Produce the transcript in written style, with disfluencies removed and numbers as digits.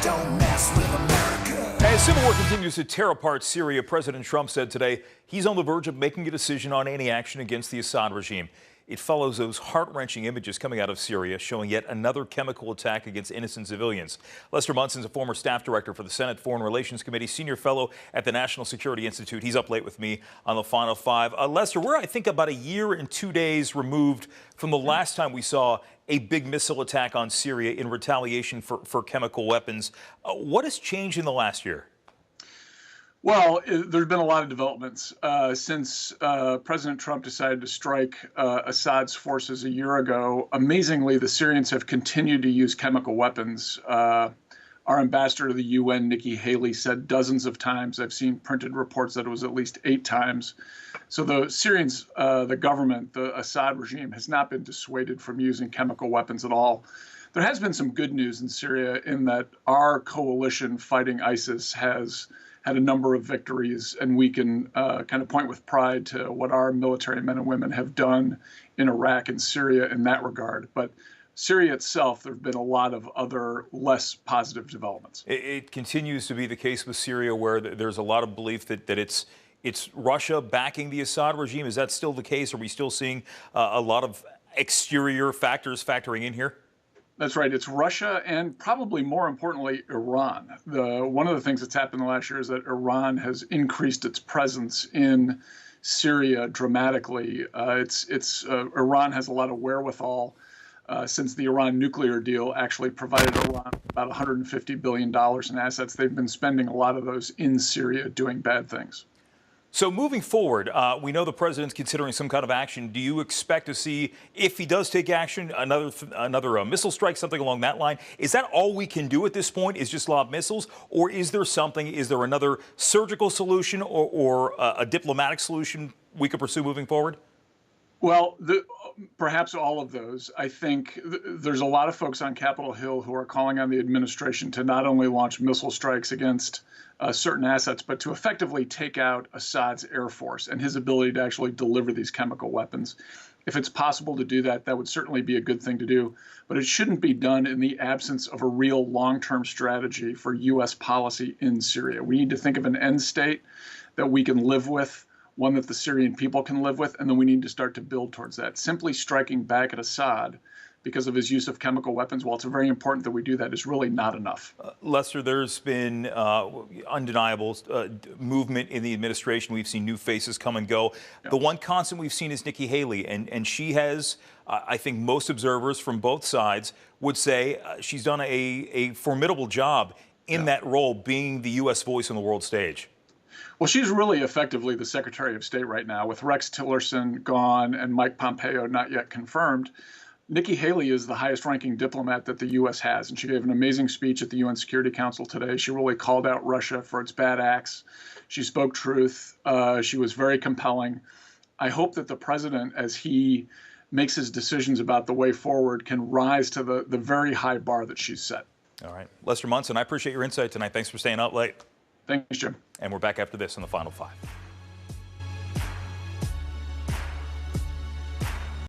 Don't mess with America. As civil war continues to tear apart Syria, President Trump said today he's on the verge of making a decision on any action against the Assad regime. It follows those heart-wrenching images coming out of Syria showing yet another chemical attack against innocent civilians. Lester Munson is a former staff director for the Senate Foreign Relations Committee, senior fellow at the National Security Institute. He's up late with me on the Final Five. Lester, we're, I think, about a year and 2 days removed from the last time we saw a big missile attack on Syria in retaliation for chemical weapons. What has changed in the last year? Well, there's been a lot of developments since President Trump decided to strike Assad's forces a year ago. Amazingly, the Syrians have continued to use chemical weapons. Our ambassador to the UN, Nikki Haley, said dozens of times. I've seen printed reports that it was at least 8 times. So the Syrians, the government, the Assad regime, has not been dissuaded from using chemical weapons at all. There has been some good news in Syria in that our coalition fighting ISIS has had a number of victories, and we can kind of point with pride to what our military men and women have done in Iraq and Syria in that regard. But Syria itself, there have been a lot of other less positive developments. It continues to be the case with Syria, where there's a lot of belief that it's Russia backing the Assad regime. Is that still the case? Are we still seeing a lot of exterior factors factoring in here? That's right. It's Russia and probably more importantly, Iran. One of the things that's happened in the last year is that Iran has increased its presence in Syria dramatically. Iran has a lot of wherewithal since the Iran nuclear deal actually provided Iran about $150 billion in assets. They've been spending a lot of those in Syria doing bad things. So moving forward, we know the president's considering some kind of action. Do you expect to see, if he does take action, another missile strike, something along that line? Is that all we can do at this point, is just lob missiles? Or is there something, is there another surgical solution or a diplomatic solution we could pursue moving forward? Well, perhaps all of those. I think there's a lot of folks on Capitol Hill who are calling on the administration to not only launch missile strikes against certain assets, but to effectively take out Assad's air force and his ability to actually deliver these chemical weapons. If it's possible to do that, that would certainly be a good thing to do. But it shouldn't be done in the absence of a real long-term strategy for U.S. policy in Syria. We need to think of an end state that we can live with, one that the Syrian people can live with, and then we need to start to build towards that. Simply striking back at Assad because of his use of chemical weapons, while it's very important that we do that, is really not enough. Lester, there's been undeniable movement in the administration. We've seen new faces come and go. Yeah. The one constant we've seen is Nikki Haley, and she has, I think most observers from both sides would say she's done a formidable job in that role, being the U.S. voice on the world stage. Well, she's really effectively the Secretary of State right now, with Rex Tillerson gone and Mike Pompeo not yet confirmed. Nikki Haley is the highest-ranking diplomat that the U.S. has, and she gave an amazing speech at the UN Security Council today. She really called out Russia for its bad acts. She spoke truth. She was very compelling. I hope that the president, as he makes his decisions about the way forward, can rise to the very high bar that she's set. All right. Lester Munson, I appreciate your insight tonight. Thanks for staying out late. Thanks, Jim. And we're back after this on the Final Five.